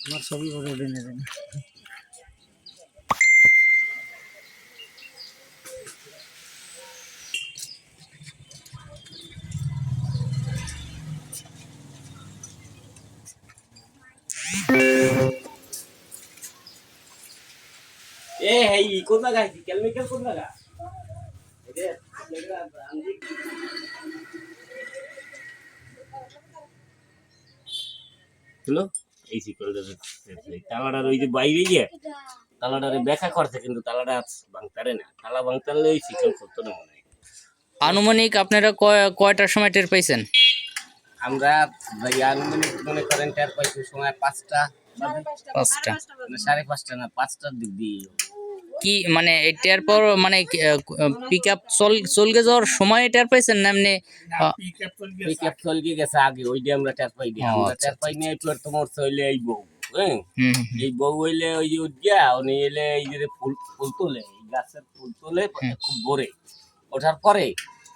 আমার ছবি করে উঠে নেবেন। ए है कोण जागा आहे केमिकल कोण जागा হলো এই শিকলটা তালাটার ওই যে বাইরে গিয়ে তালাটারে ব্যাখ্যা করছে কিন্তু তালাটা ভাঙতারে না তালা ভাঙতারলে ওই শিকল করতো না মনে হয়। আনুমানিক আপনারা কয়টার সময় টের পাইছেন? আমরা আনুমানিক মনে করেন টের পাইছি সময় 5টা 5:30 না 5টার দিক দিয়ে। কি মানে টের পর মানে পিক আপ চলকে যাওয়ার সময় টের পাইছেন না এমনি? পিক আপ চলকে গেছে আগে ওইটা আমরা টের পাই না। আমরা টের পাই না একটু তোমার চলে এই বউ হ্যাঁ এই বউ হইলে ওই যে উঠিয়া উনি এলে এই যে ফুল তোলে এই গাছের ফুল তোলে খুব ভোরে ওঠার পরে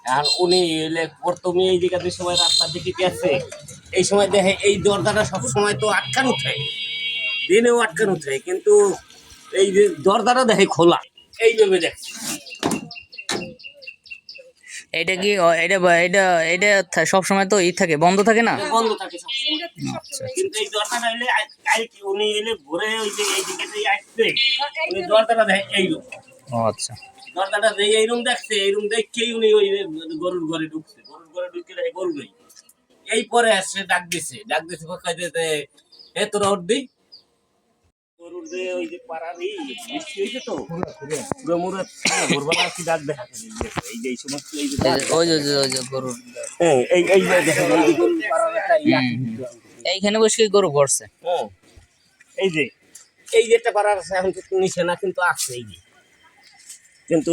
এখন উনি এলে প্রথমে এই জায়গাতে সময় রাস্তার দিকে গেছে এই সময় দেখে এই দরজাটা সবসময় তো আটকানো থাকে দিনেও আটকানো থাকে কিন্তু এই যে দরজাটা দেখে খোলা এইভাবে দেখছে। এটা কি এটা এটা এটা সব সময় তো থাকে বন্ধ থাকে না? বন্ধ থাকে সবসময় কিন্তু এই দরজাটা এলে কালকে উনি এলে ভোরে ওই যে এই দিকে আসছে উনি দরজাটা দেখে এইরকম। ও আচ্ছা দরজাটা দেখে এইরকম দেখছে এইরকম দেখেই উনি ওই গরুর ঘরে ঢুকছে গরুর ঘরে ঢুকে দেখে গরু নেই এই পরে আসছে ডাক দিছে কোথায় দিতে এ তোরা উঠবি গরুর যে ওই যে পাড়ারই বৃষ্টি হয়েছে তো গরুরা ভোরবেলা কি ডাক দেখা এই যে এই সমস্ত এই যে ওই যে গরুর হ্যাঁ এই যে দেখেন এই যে গরুর পাড়ার একটা ইয়া এইখানে বসে গরু ঘরছে হ্যাঁ এই যে একটা পাড়ার আছে এখন তো নিচে না কিন্তু আছে এই যে কিন্তু